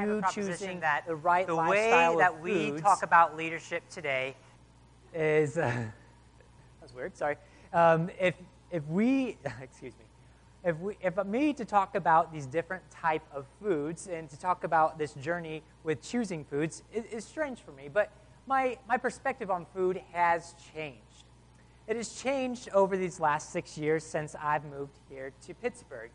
you choosing that the right the lifestyle way of that we foods talk about leadership today is that's weird. Sorry. If we excuse me, if me to talk about these different type of foods and to talk about this journey with choosing foods is strange for me. But my perspective on food has changed. It has changed over these last 6 years since I've moved here to Pittsburgh.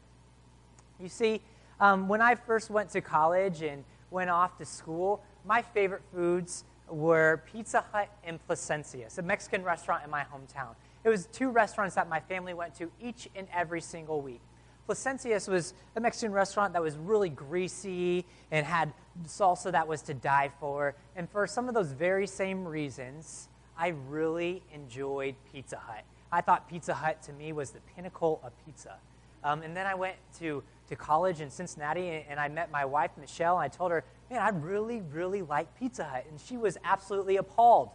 You see, when I first went to college and went off to school, my favorite foods were Pizza Hut and Placencia's, a Mexican restaurant in my hometown. It was 2 restaurants that my family went to each and every single week. Placencia's was a Mexican restaurant that was really greasy and had salsa that was to die for. And for some of those very same reasons, I really enjoyed Pizza Hut. I thought Pizza Hut, to me, was the pinnacle of pizza. And then I went to college in Cincinnati, and I met my wife, Michelle, and I told her, man, I really, really like Pizza Hut. And she was absolutely appalled.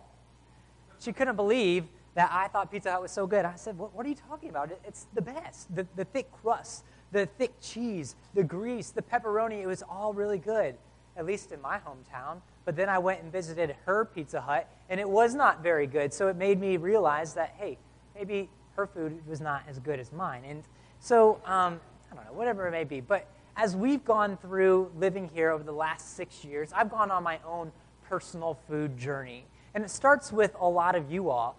She couldn't believe that I thought Pizza Hut was so good. I said, what are you talking about? It's the best. The thick crust, the thick cheese, the grease, the pepperoni, it was all really good, at least in my hometown. But then I went and visited her Pizza Hut, and it was not very good. So it made me realize that, hey, maybe her food was not as good as mine. And so, I don't know, whatever it may be. But as we've gone through living here over the last 6 years, I've gone on my own personal food journey. And it starts with a lot of you all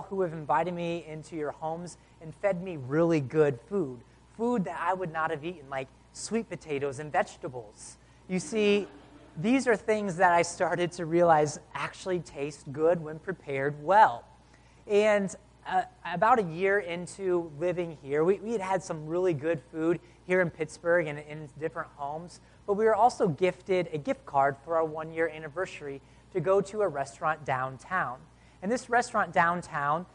who have invited me into your homes and fed me really good food that I would not have eaten, like sweet potatoes and vegetables. You see, these are things that I started to realize actually taste good when prepared well. And about a year into living here, we had some really good food here in Pittsburgh and in different homes, but we were also gifted a gift card for our 1-year anniversary to go to a restaurant downtown. And this restaurant downtown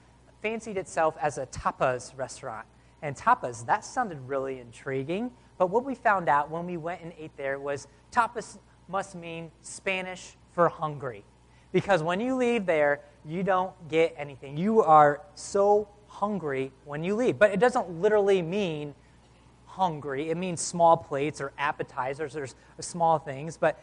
fancied itself as a tapas restaurant. And tapas, that sounded really intriguing, but what we found out when we went and ate there was tapas must mean Spanish for hungry. Because when you leave there, you don't get anything. You are so hungry when you leave. But it doesn't literally mean hungry. It means small plates or appetizers or small things. But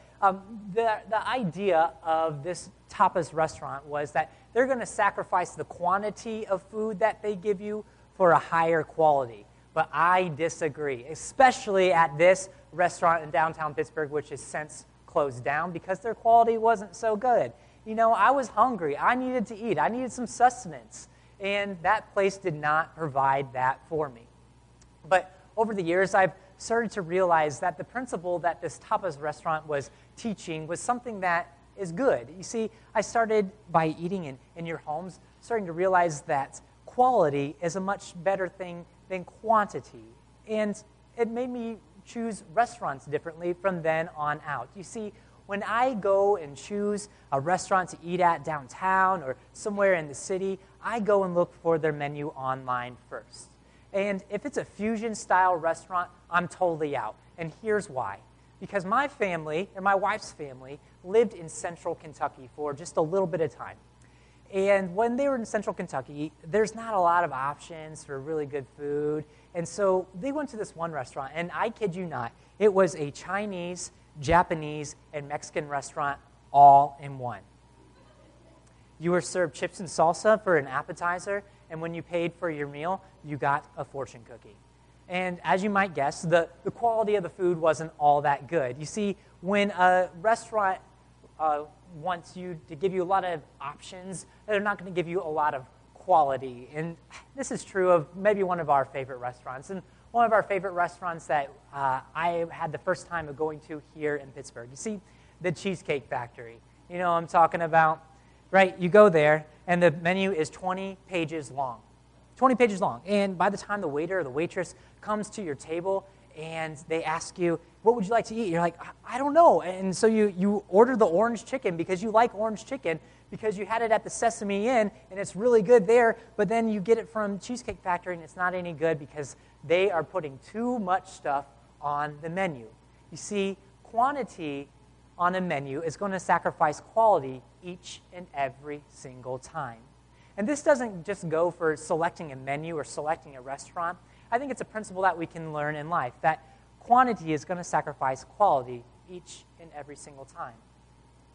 the idea of this tapas restaurant was that they're going to sacrifice the quantity of food that they give you for a higher quality. But I disagree, especially at this restaurant in downtown Pittsburgh, which has since closed down because their quality wasn't so good. You know, I was hungry. I needed to eat. I needed some sustenance. And that place did not provide that for me. But over the years, I've started to realize that the principle that this tapas restaurant was teaching was something that is good. You see, I started by eating in your homes, starting to realize that quality is a much better thing than quantity. And it made me choose restaurants differently from then on out. You see, when I go and choose a restaurant to eat at downtown or somewhere in the city, I go and look for their menu online first. And if it's a fusion-style restaurant, I'm totally out. And here's why. Because my family, and my wife's family, lived in central Kentucky for just a little bit of time. And when they were in central Kentucky, there's not a lot of options for really good food. And so they went to this one restaurant, and I kid you not, it was a Chinese, Japanese, and Mexican restaurant all in one. You were served chips and salsa for an appetizer, and when you paid for your meal, you got a fortune cookie. And as you might guess, the quality of the food wasn't all that good. You see, when a restaurant wants you to give you a lot of options, they're not going to give you a lot of quality. And this is true of maybe one of our favorite restaurants. And one of our favorite restaurants that I had the first time of going to here in Pittsburgh. You see, the Cheesecake Factory. You know what I'm talking about? Right, you go there, and the menu is 20 pages long. 20 pages long. And by the time the waiter or the waitress comes to your table and they ask you, what would you like to eat? You're like, I don't know. And so you order the orange chicken because you like orange chicken because you had it at the Sesame Inn and it's really good there, but then you get it from Cheesecake Factory and it's not any good because they are putting too much stuff on the menu. You see, quantity on a menu is going to sacrifice quality each and every single time. And this doesn't just go for selecting a menu or selecting a restaurant. I think it's a principle that we can learn in life, that quantity is going to sacrifice quality each and every single time.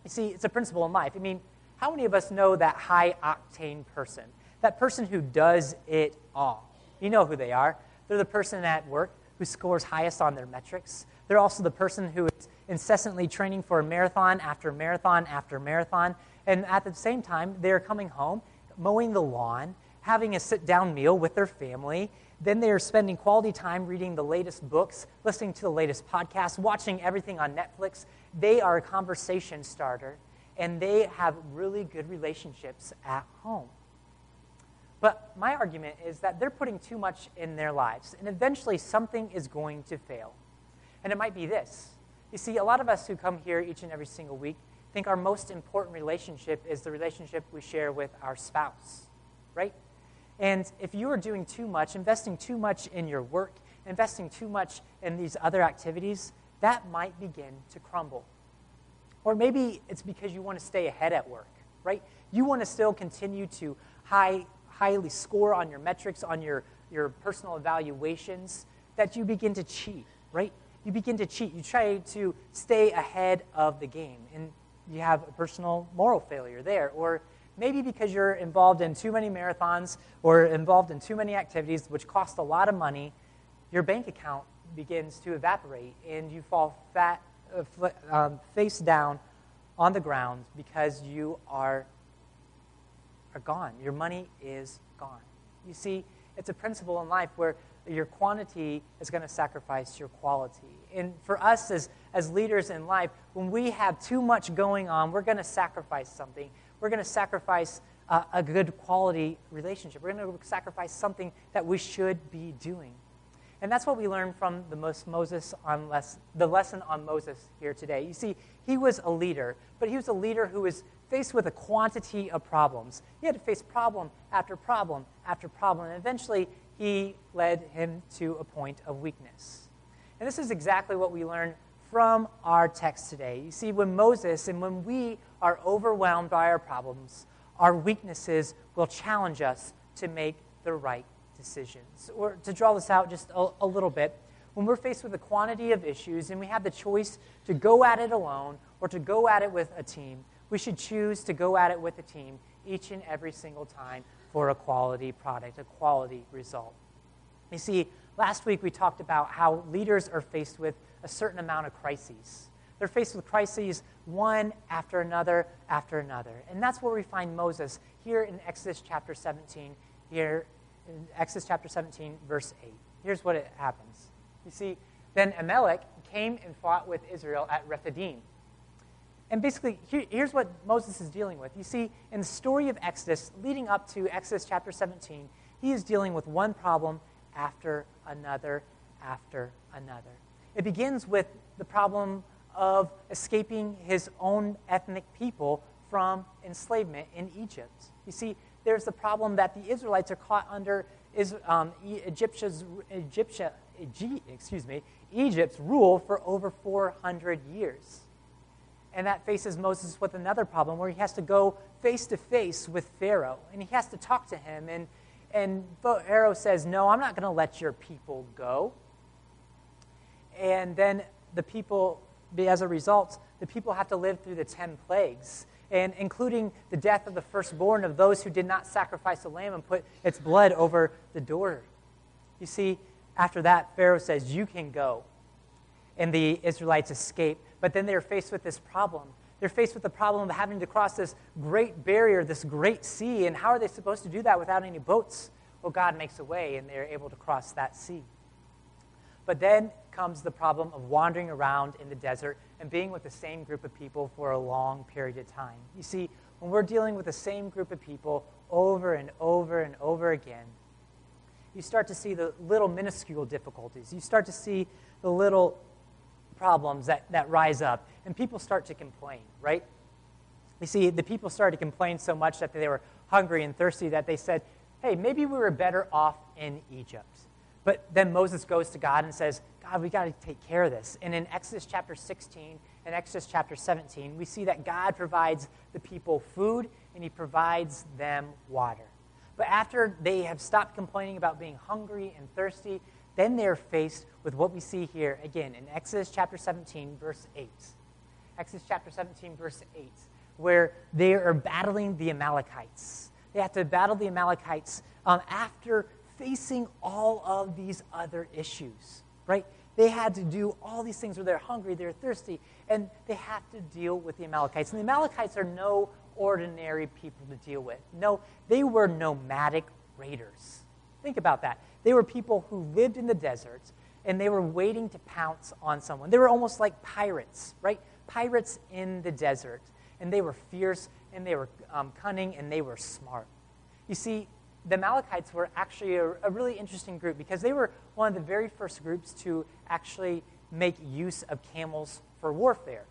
You see, it's a principle in life. I mean, how many of us know that high-octane person? That person who does it all. You know who they are. They're the person at work who scores highest on their metrics. They're also the person who is incessantly training for a marathon after marathon after marathon. And at the same time, they're coming home, mowing the lawn, having a sit-down meal with their family. Then they are spending quality time reading the latest books, listening to the latest podcasts, watching everything on Netflix. They are a conversation starter, and they have really good relationships at home. But my argument is that they're putting too much in their lives, and eventually something is going to fail. And it might be this. You see, a lot of us who come here each and every single week think our most important relationship is the relationship we share with our spouse, right? And if you are doing too much, investing too much in your work, investing too much in these other activities, that might begin to crumble. Or maybe it's because you want to stay ahead at work, right? You want to still continue to highly score on your metrics, on your personal evaluations, that you begin to cheat, right? You begin to cheat. You try to stay ahead of the game, and you have a personal moral failure there. Or maybe because you're involved in too many marathons or involved in too many activities, which cost a lot of money, your bank account begins to evaporate, and you fall face down on the ground because you are gone. Your money is gone. You see, it's a principle in life where your quantity is going to sacrifice your quality. And for us as leaders in life, when we have too much going on, we're going to sacrifice something. We're going to sacrifice a good quality relationship. We're going to sacrifice something that we should be doing. And that's what we learn from the lesson on Moses here today. You see, he was a leader, but he was a leader who was faced with a quantity of problems. He had to face problem after problem after problem, and eventually he led him to a point of weakness. And this is exactly what we learn from our text today. You see, when Moses and when we are overwhelmed by our problems, our weaknesses will challenge us to make the right decisions. Or to draw this out just a little bit, when we're faced with a quantity of issues and we have the choice to go at it alone or to go at it with a team, we should choose to go at it with a team each and every single time for a quality product, a quality result. You see, last week we talked about how leaders are faced with a certain amount of crises. They're faced with crises one after another after another. And that's where we find Moses here in Exodus chapter 17, here in Exodus chapter 17, verse 8. Here's what it happens. You see, then Amalek came and fought with Israel at Rephidim. And basically, here's what Moses is dealing with. You see, in the story of Exodus, leading up to Exodus chapter 17, he is dealing with one problem after another after another. It begins with the problem of escaping his own ethnic people from enslavement in Egypt. You see, there's the problem that the Israelites are caught under Egypt's rule for over 400 years. And that faces Moses with another problem where he has to go face to face with Pharaoh, and he has to talk to him. And Pharaoh says, "No, I'm not going to let your people go." And then the people, as a result, the people have to live through the 10 plagues, and including the death of the firstborn of those who did not sacrifice a lamb and put its blood over the door. You see, after that, Pharaoh says, "You can go." And the Israelites escape. But then they're faced with this problem. They're faced with the problem of having to cross this great barrier, this great sea. And how are they supposed to do that without any boats? Well, God makes a way, and they're able to cross that sea. But then comes the problem of wandering around in the desert and being with the same group of people for a long period of time. You see, when we're dealing with the same group of people over and over and over again, you start to see the little minuscule difficulties. You start to see the little problems that rise up, and people start to complain, right? You see, the people started to complain so much that they were hungry and thirsty that they said, "Hey, maybe we were better off in Egypt." But then Moses goes to God and says, "God, we got to take care of this." And in Exodus chapter 16 and Exodus chapter 17, we see that God provides the people food and he provides them water. But after they have stopped complaining about being hungry and thirsty, then they're faced with what we see here again in Exodus chapter 17, verse 8. Exodus chapter 17, verse 8, where they are battling the Amalekites. They have to battle the Amalekites after facing all of these other issues, right? They had to do all these things where they're hungry, they're thirsty, and they have to deal with the Amalekites. And the Amalekites are no ordinary people to deal with. No, they were nomadic raiders. Think about that. They were people who lived in the desert, and they were waiting to pounce on someone. They were almost like pirates, right? Pirates in the desert. And they were fierce, and they were cunning, and they were smart. You see, the Amalekites were actually a really interesting group because they were one of the very first groups to actually make use of camels for warfare.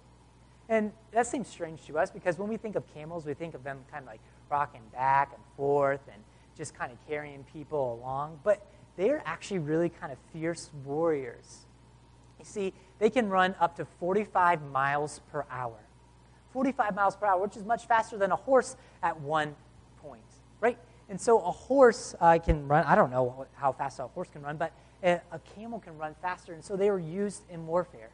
And that seems strange to us because when we think of camels, we think of them kind of like rocking back and forth and just kind of carrying people along. But they're actually really kind of fierce warriors. You see, they can run up to 45 miles per hour. 45 miles per hour, which is much faster than a horse at one point, right? And so a horse can run, I don't know how fast a horse can run, but a camel can run faster, and so they were used in warfare.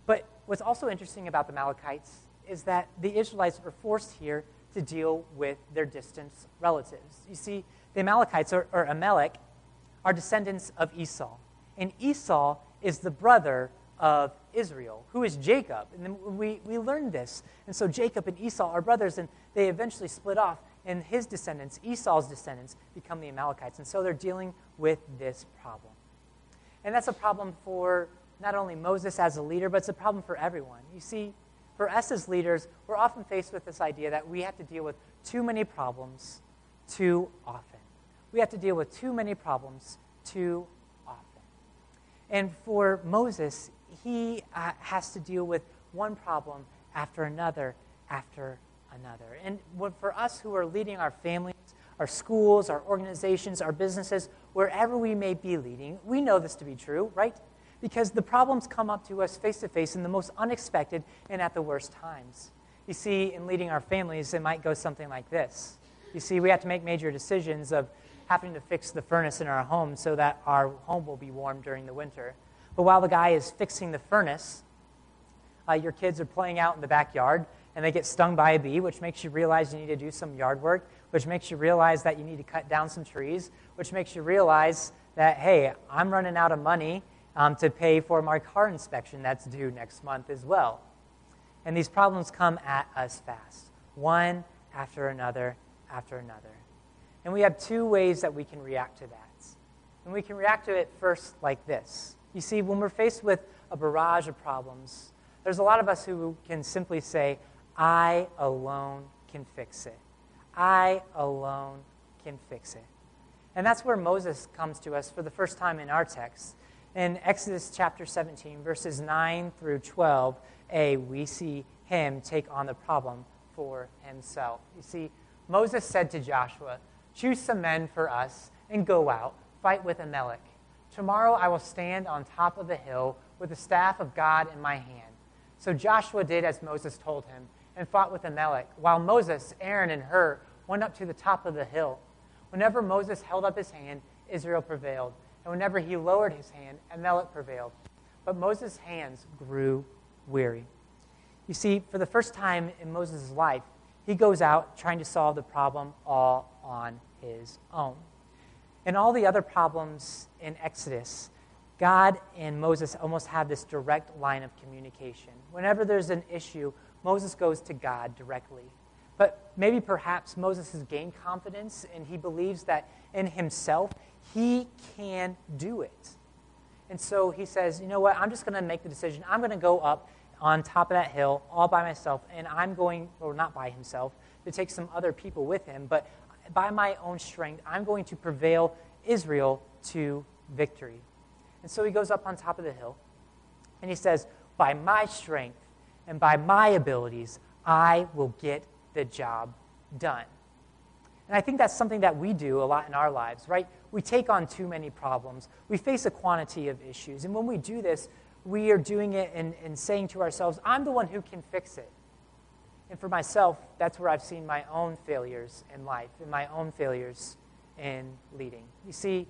But what's also interesting about the Amalekites is that the Israelites were forced here to deal with their distant relatives. You see, the Amalekites, or Amalek, are descendants of Esau. And Esau is the brother of Israel, who is Jacob. And then we learned this. And so Jacob and Esau are brothers, and they eventually split off. And his descendants, Esau's descendants, become the Amalekites. And so they're dealing with this problem. And that's a problem for not only Moses as a leader, but it's a problem for everyone. You see, for us as leaders, we're often faced with this idea that we have to deal with too many problems too often. We have to deal with too many problems too often. And for Moses, he has to deal with one problem after another after another. And for us who are leading our families, our schools, our organizations, our businesses, wherever we may be leading, we know this to be true, right? Because the problems come up to us face to face in the most unexpected and at the worst times. You see, in leading our families, it might go something like this. You see, we have to make major decisions of having to fix the furnace in our home so that our home will be warm during the winter. But while the guy is fixing the furnace, your kids are playing out in the backyard, and they get stung by a bee, which makes you realize you need to do some yard work, which makes you realize that you need to cut down some trees, which makes you realize that, hey, I'm running out of money to pay for my car inspection that's due next month as well. And these problems come at us fast, one after another after another. And we have two ways that we can react to that. And we can react to it first like this. You see, when we're faced with a barrage of problems, there's a lot of us who can simply say, I alone can fix it. I alone can fix it. And that's where Moses comes to us for the first time in our text. In Exodus chapter 17, verses 9 through 12a, we see him take on the problem for himself. You see, Moses said to Joshua, choose some men for us and go out, fight with Amalek. Tomorrow I will stand on top of the hill with the staff of God in my hand. So Joshua did as Moses told him and fought with Amalek, while Moses, Aaron, and Hur went up to the top of the hill. Whenever Moses held up his hand, Israel prevailed. And whenever he lowered his hand, Amalek prevailed. But Moses' hands grew weary. You see, for the first time in Moses' life, he goes out trying to solve the problem all on his own. In all the other problems in Exodus, God and Moses almost have this direct line of communication. Whenever there's an issue, Moses goes to God directly. But maybe perhaps Moses has gained confidence and he believes that in himself, he can do it. And so he says, you know what, I'm just going to make the decision. I'm going to go up on top of that hill all by myself, and I'm going, or not by himself, to take some other people with him, but by my own strength, I'm going to prevail Israel to victory. And so he goes up on top of the hill, and he says, by my strength and by my abilities, I will get the job done. And I think that's something that we do a lot in our lives, right? We take on too many problems. We face a quantity of issues. And when we do this, we are doing it and saying to ourselves, I'm the one who can fix it. And for myself, that's where I've seen my own failures in life and my own failures in leading. You see,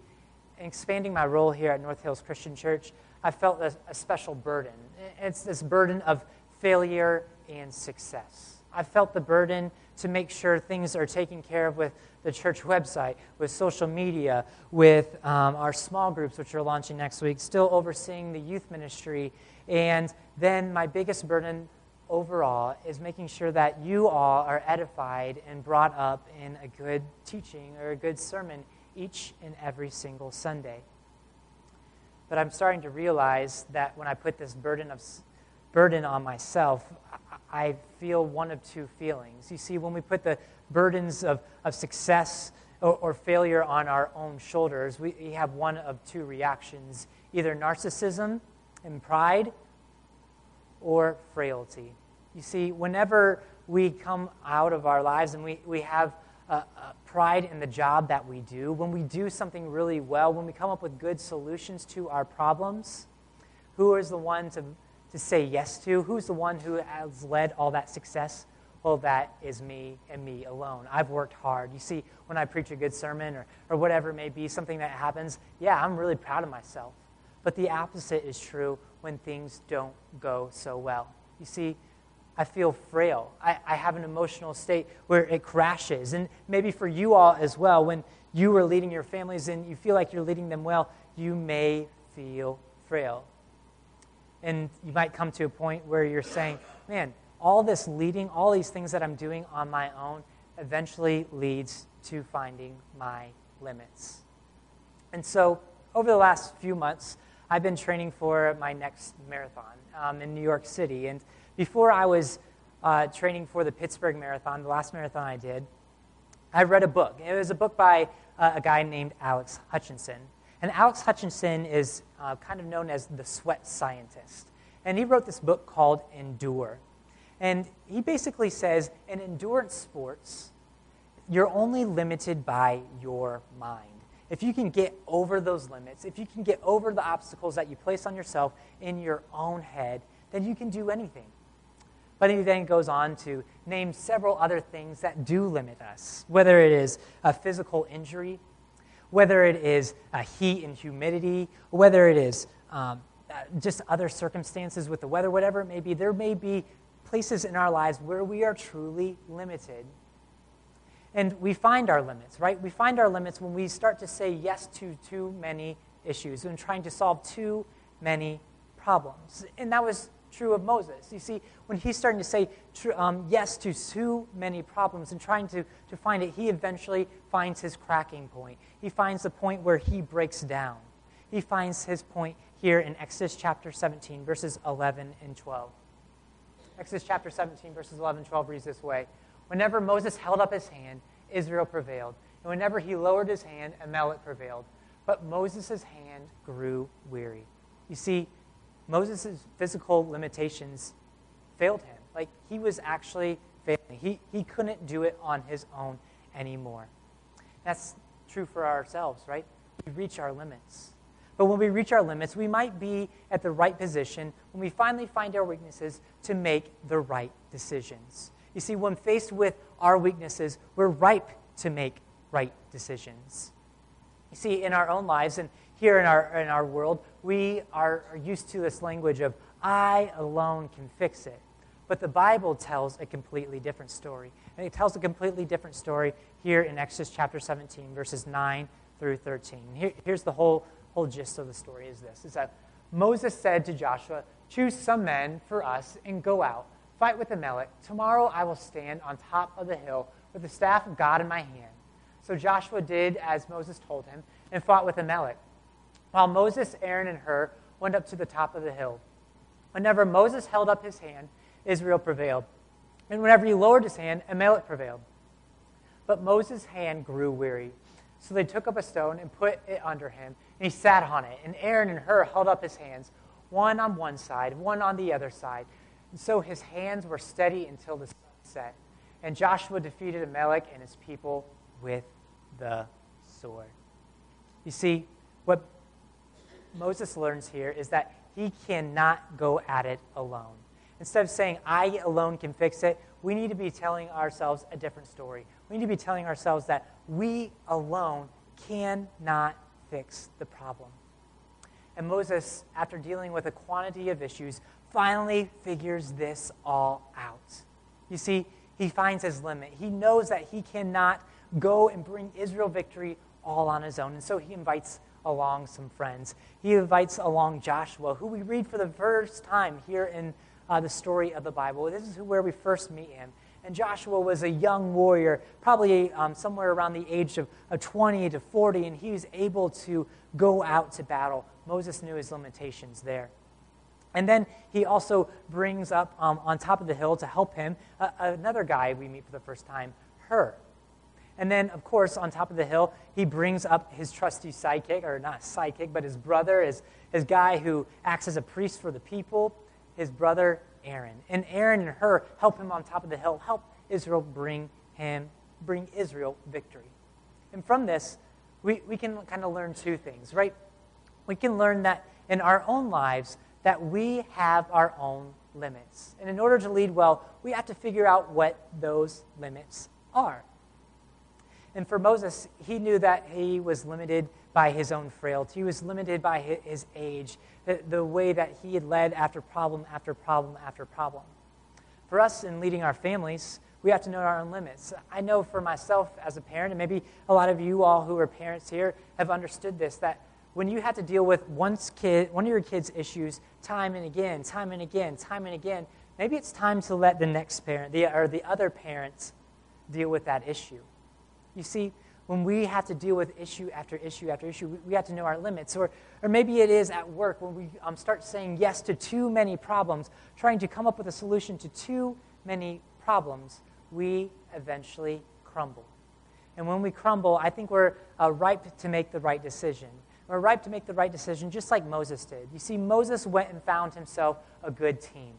expanding my role here at North Hills Christian Church, I felt a special burden. It's this burden of failure and success. I felt the burden to make sure things are taken care of with the church website, with social media, with our small groups, which are launching next week, still overseeing the youth ministry. And then my biggest burden overall is making sure that you all are edified and brought up in a good teaching or a good sermon each and every single Sunday. But I'm starting to realize that when I put this burden on myself, I feel one of two feelings. You see, when we put the burdens of success or failure on our own shoulders, we have one of two reactions, either narcissism and pride or frailty. You see, whenever we come out of our lives and we have pride in the job that we do, when we do something really well, when we come up with good solutions to our problems, who is the one to say yes to? Who's the one who has led all that success? Well, that is me and me alone. I've worked hard. You see, when I preach a good sermon or whatever it may be, something that happens, yeah, I'm really proud of myself. But the opposite is true when things don't go so well. You see, I feel frail. I have an emotional state where it crashes. And maybe for you all as well, when you are leading your families and you feel like you're leading them well, you may feel frail. And you might come to a point where you're saying, man, all this leading, all these things that I'm doing on my own eventually leads to finding my limits. And so over the last few months, I've been training for my next marathon in New York City. And before I was training for the Pittsburgh Marathon, the last marathon I did, I read a book. It was a book by a guy named Alex Hutchinson. And Alex Hutchinson is kind of known as the sweat scientist. And he wrote this book called Endure. And he basically says, in endurance sports, you're only limited by your mind. If you can get over those limits, if you can get over the obstacles that you place on yourself in your own head, then you can do anything. But he then goes on to name several other things that do limit us, whether it is a physical injury, whether it is heat and humidity, whether it is just other circumstances with the weather, whatever it may be. There may be places in our lives where we are truly limited. And we find our limits, right? We find our limits when we start to say yes to too many issues and trying to solve too many problems. And that was true of Moses. You see, when he's starting to say yes to too many problems and trying to find it, he eventually finds his cracking point. He finds the point where he breaks down. He finds his point here in Exodus chapter 17, verses 11 and 12. Exodus chapter 17, verses 11 and 12 reads this way. Whenever Moses held up his hand, Israel prevailed. And whenever he lowered his hand, Amalek prevailed. But Moses' hand grew weary. You see, Moses' physical limitations failed him. Like, he was actually failing. He couldn't do it on his own anymore. That's true for ourselves, right? We reach our limits. But when we reach our limits, we might be at the right position when we finally find our weaknesses to make the right decisions. You see, when faced with our weaknesses, we're ripe to make right decisions. You see, in our own lives and here in our world, we are used to this language of, I alone can fix it. But the Bible tells a completely different story. And it tells a completely different story here in Exodus chapter 17, verses 9 through 13. Here's the whole gist of the story is this, is that Moses said to Joshua, choose some men for us and go out. Fight with Amalek. Tomorrow I will stand on top of the hill with the staff of God in my hand. So Joshua did as Moses told him and fought with Amalek. While Moses, Aaron, and Hur went up to the top of the hill. Whenever Moses held up his hand, Israel prevailed. And whenever he lowered his hand, Amalek prevailed. But Moses' hand grew weary. So they took up a stone and put it under him, and he sat on it. And Aaron and Hur held up his hands, one on one side, one on the other side. And so his hands were steady until the sun set. And Joshua defeated Amalek and his people with the sword. You see, what Moses learns here is that he cannot go at it alone. Instead of saying, I alone can fix it, we need to be telling ourselves a different story. We need to be telling ourselves that we alone cannot fix the problem. And Moses, after dealing with a quantity of issues, finally figures this all out. You see, he finds his limit. He knows that he cannot go and bring Israel victory all on his own. And so he invites along some friends. He invites along Joshua, who we read for the first time here in the story of the Bible. This is where we first meet him. And Joshua was a young warrior, probably somewhere around the age of 20 to 40, and he was able to go out to battle. Moses knew his limitations there. And then he also brings up on top of the hill to help him another guy we meet for the first time, Hur. And then, of course, on top of the hill, he brings up his trusty sidekick, or not sidekick, but his brother, his guy who acts as a priest for the people, his brother Aaron. And Aaron and Hur help him on top of the hill, help Israel bring Israel victory. And from this, we can kind of learn two things, right? We can learn that in our own lives, that we have our own limits. And in order to lead well, we have to figure out what those limits are. And for Moses, he knew that he was limited by his own frailty. He was limited by his age, the way that he had led after problem after problem after problem. For us in leading our families, we have to know our own limits. I know for myself as a parent, and maybe a lot of you all who are parents here have understood this, that when you have to deal with one of your kids' issues time and again, time and again, time and again, maybe it's time to let the next parent, or the other parents, deal with that issue. You see, when we have to deal with issue after issue after issue, we have to know our limits. Or maybe it is at work when we start saying yes to too many problems, trying to come up with a solution to too many problems, we eventually crumble. And when we crumble, I think we're ripe to make the right decision. We're ripe to make the right decision just like Moses did. You see, Moses went and found himself a good team.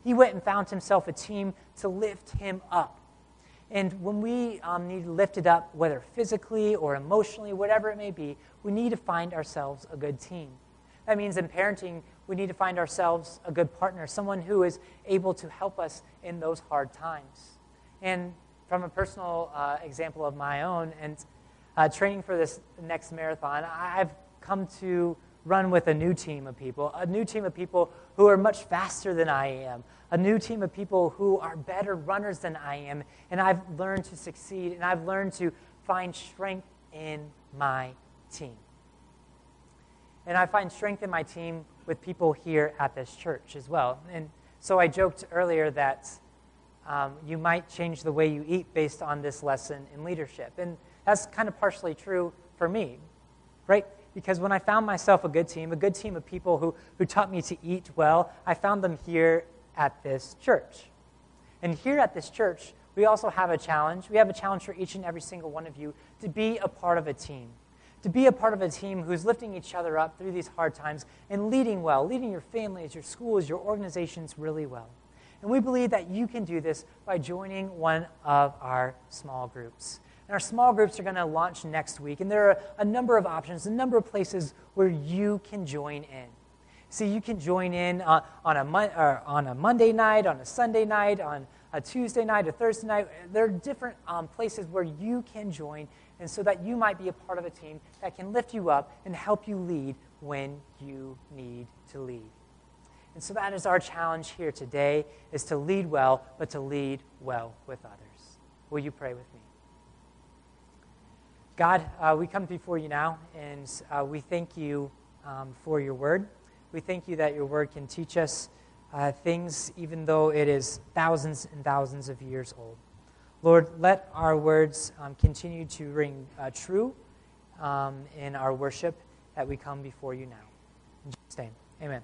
He went and found himself a team to lift him up. And when we need lifted up, whether physically or emotionally, whatever it may be, we need to find ourselves a good team. That means in parenting, we need to find ourselves a good partner, someone who is able to help us in those hard times. And from a personal example of my own, and training for this next marathon, I've come to run with a new team of people who are much faster than I am, a new team of people who are better runners than I am, and I've learned to succeed, and I've learned to find strength in my team. And I find strength in my team with people here at this church as well. And so I joked earlier that you might change the way you eat based on this lesson in leadership. And that's kind of partially true for me, right? Because when I found myself a good team of people who taught me to eat well, I found them here at this church. And here at this church, we also have a challenge. We have a challenge for each and every single one of you to be a part of a team. To be a part of a team who's lifting each other up through these hard times and leading well, leading your families, your schools, your organizations really well. And we believe that you can do this by joining one of our small groups. And our small groups are going to launch next week, and there are a number of options, a number of places where you can join in. See, you can join in on a Monday night, on a Sunday night, on a Tuesday night, a Thursday night. There are different places where you can join, and so that you might be a part of a team that can lift you up and help you lead when you need to lead. And so that is our challenge here today, is to lead well, but to lead well with others. Will you pray with me? God, we come before you now, and we thank you for your word. We thank you that your word can teach us things even though it is thousands and thousands of years old. Lord, let our words continue to ring true in our worship that we come before you now. In Jesus' name, amen.